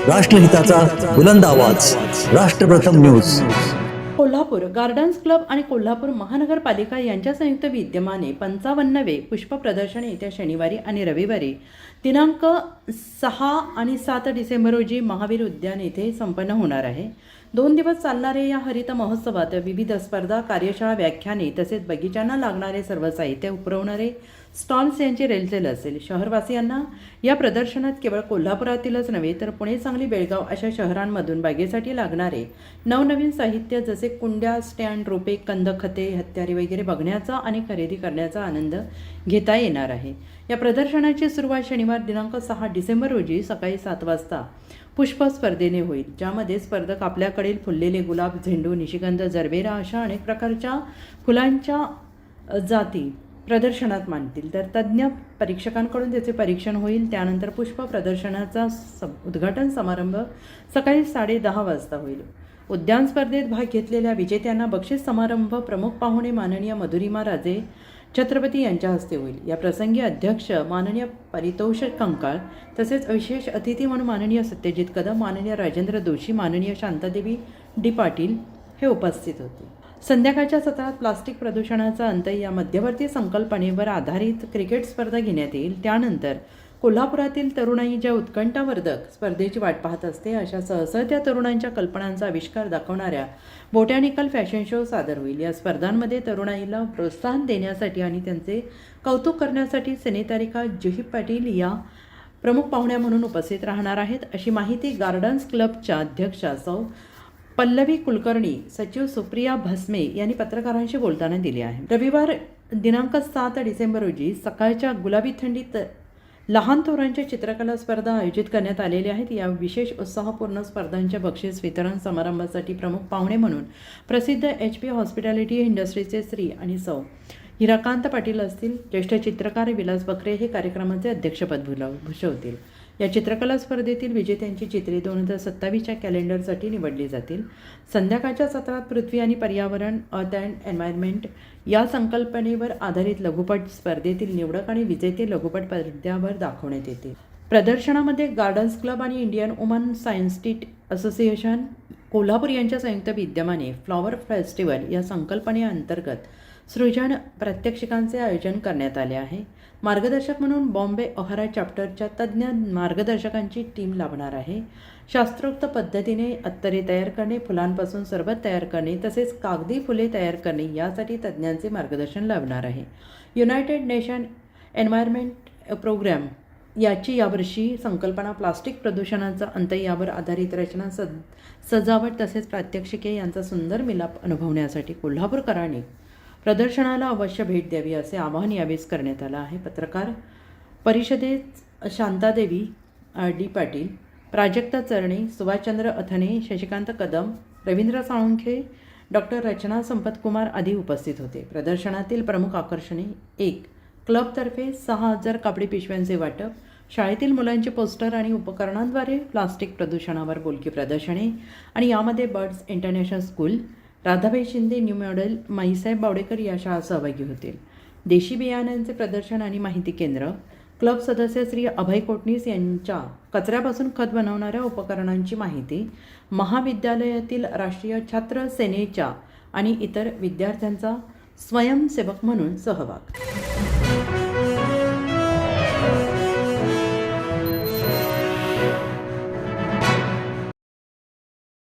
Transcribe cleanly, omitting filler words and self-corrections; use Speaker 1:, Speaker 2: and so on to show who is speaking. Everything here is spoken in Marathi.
Speaker 1: राष्ट्रहिताचा बुलंद आवाज, राष्ट्रप्रथम न्यूज.
Speaker 2: कोल्हापूर गार्डन्स क्लब आणि कोल्हापूर महानगरपालिका यांच्या संयुक्त विद्यमाने 55वे पुष्प प्रदर्शन येत्या शनिवारी आणि रविवारी दिनांक 6 आणि 7 डिसेंबर रोजी महावीर उद्यान येथे संपन्न होणार आहे. 2 दिवस चालणाऱ्या या हरित महोत्सवात विविध स्पर्धा, कार्यशाळा, व्याख्याने तसेच बगीच्यांना लागणारे सर्व साहित्य पुरवणारे स्टॉल्स यांची रेलचेल असेल. शहरवासियांना या प्रदर्शनात केवळ कोल्हापुरातीलच नव्हे तर पुणे, सांगली, बेळगाव अशा शहरांमधून बागेसाठी लागणारे नवनवीन साहित्य जसे कुंड्या, स्टँड, रोपे, कंद, खते, हत्यारे वगैरे बघण्याचा आणि खरेदी करण्याचा आनंद घेता येणार आहे. या प्रदर्शनाची सुरुवात शनिवार दिनांक 6 डिसेंबर रोजी सकाळी 7 वाजता पुष्प स्पर्धेने होईल, ज्यामध्ये स्पर्धक आपल्याकडील फुललेले गुलाब, झेंडू, निशिगंध, जरबेरा अशा अनेक प्रकारच्या फुलांच्या जाती प्रदर्शनात मांडतील. तर तज्ज्ञ परीक्षकांकडून त्याचे परीक्षण होईल. त्यानंतर पुष्प प्रदर्शनाचा उद्घाटन समारंभ सकाळी 10:30 वाजता होईल. उद्यान स्पर्धेत भाग घेतलेल्या विजेत्यांना बक्षीस समारंभ प्रमुख पाहुणे माननीय मधुरिमा राजे छत्रपती यांच्या हस्ते होईल. या प्रसंगी अध्यक्ष माननीय परितोष कंकाळ तसेच विशेष अतिथी म्हणून माननीय सत्यजित कदम, माननीय राजेंद्र दोशी, माननीय शांतादेवी डी पाटील हे उपस्थित होते. संध्याकाळच्या सत्रात प्लास्टिक प्रदूषणाचा अंत या मध्यवर्ती संकल्पनेवर आधारित क्रिकेट स्पर्धा घेण्यात येईल. त्यानंतर कोल्हापुरातील तरुणाई ज्या उत्कंठावर्धक स्पर्धेची वाट पाहत असते अशा सहसळत्या तरुणांच्या कल्पनांचा आविष्कार दाखवणाऱ्या बोटॅनिकल फॅशन शो सादर होईल. या स्पर्धांमध्ये तरुणाईला प्रोत्साहन देण्यासाठी आणि त्यांचे कौतुक करण्यासाठी सिनेतारिका जुही पाटील या प्रमुख पाहुण्या म्हणून उपस्थित राहणार आहेत, अशी माहिती गार्डन्स क्लबच्या अध्यक्षा सौ पल्लवी कुलकर्णी, सचिव सुप्रिया भस्मे यांनी पत्रकारांशी बोलताना दिली आहे. रविवार दिनांक 7 डिसेंबर रोजी सकाळच्या गुलाबी थंडीत लहान थोरांच्या चित्रकला स्पर्धा आयोजित करण्यात आलेल्या आहेत. या विशेष उत्साहपूर्ण स्पर्धांच्या बक्षीस वितरण समारंभासाठी प्रमुख पाहुणे म्हणून प्रसिद्ध HP हॉस्पिटॅलिटी इंडस्ट्रीचे श्री आणि सौ हिराकांत पाटील असतील. ज्येष्ठ चित्रकार विलास बकरे हे कार्यक्रमाचे अध्यक्षपद भूषवतील. या चित्रकला स्पर्धेतील विजेत्यांची चित्रे 2027च्या कॅलेंडरसाठी निवडली जातील. संध्याकाळच्या सत्रात पृथ्वी आणि पर्यावरण, अर्थ अँड एन्व्हायरमेंट या संकल्पनेवर आधारित लघुपट स्पर्धेतील निवडक आणि विजेते लघुपट पडद्यावर दाखवण्यात येतील. प्रदर्शनामध्ये गार्डन्स क्लब आणि Indian woman scientist association Kolhapur यांच्या संयुक्त विद्यमाने फ्लॉवर फेस्टिवल या संकल्पनेअंतर्गत सृजन प्रात्यक्षिकांचे आयोजन करण्यात आले आहे. मार्गदर्शक म्हणून बॉम्बे ओहारा चॅप्टरच्या तज्ज्ञ मार्गदर्शकांची टीम लाभणार आहे. शास्त्रोक्त पद्धतीने अत्तरे तयार करणे, फुलांपासून सरबत तयार करणे तसेच कागदी फुले तयार करणे यासाठी तज्ज्ञांचे मार्गदर्शन लाभणार आहे. युनायटेड नेशन एन्व्हायरमेंट प्रोग्रॅम याची यावर्षी संकल्पना प्लास्टिक प्रदूषणाचा अंत यावर आधारित रचना, सजावट तसेच प्रात्यक्षिके यांचा सुंदर मिलाप अनुभवण्यासाठी कोल्हापूरकरांनी प्रदर्शनाला अवश्य भेट द्यावी असे आवाहन यावेळेस करण्यात आलं आहे. पत्रकार परिषदेत शांतादेवी डी पाटील, प्राजक्ता चरणे, सुभाषचंद्र अथने, शशिकांत कदम, रवींद्र साळुंखे, डॉक्टर रचना संपतकुमार आदी उपस्थित होते. प्रदर्शनातील प्रमुख आकर्षणे: 1. क्लबतर्फे 6,000 कापडी पिशव्यांचे वाटप, शाळेतील मुलांचे पोस्टर आणि उपकरणांद्वारे प्लास्टिक प्रदूषणावर बोलकी प्रदर्शने आणि यामध्ये Birds International School, Radhabai Shinde New Model, Maisaheb Bawdekar या शाळा सहभागी होतील. देशी बियाण्यांचे प्रदर्शन आणि माहिती केंद्र, क्लब सदस्य श्री अभय कोटणीस यांच्या कचऱ्यापासून खत बनवणाऱ्या उपकरणांची माहिती, महाविद्यालयातील राष्ट्रीय छात्र सेनेच्या आणि इतर विद्यार्थ्यांचा स्वयंसेवक म्हणून सहभाग.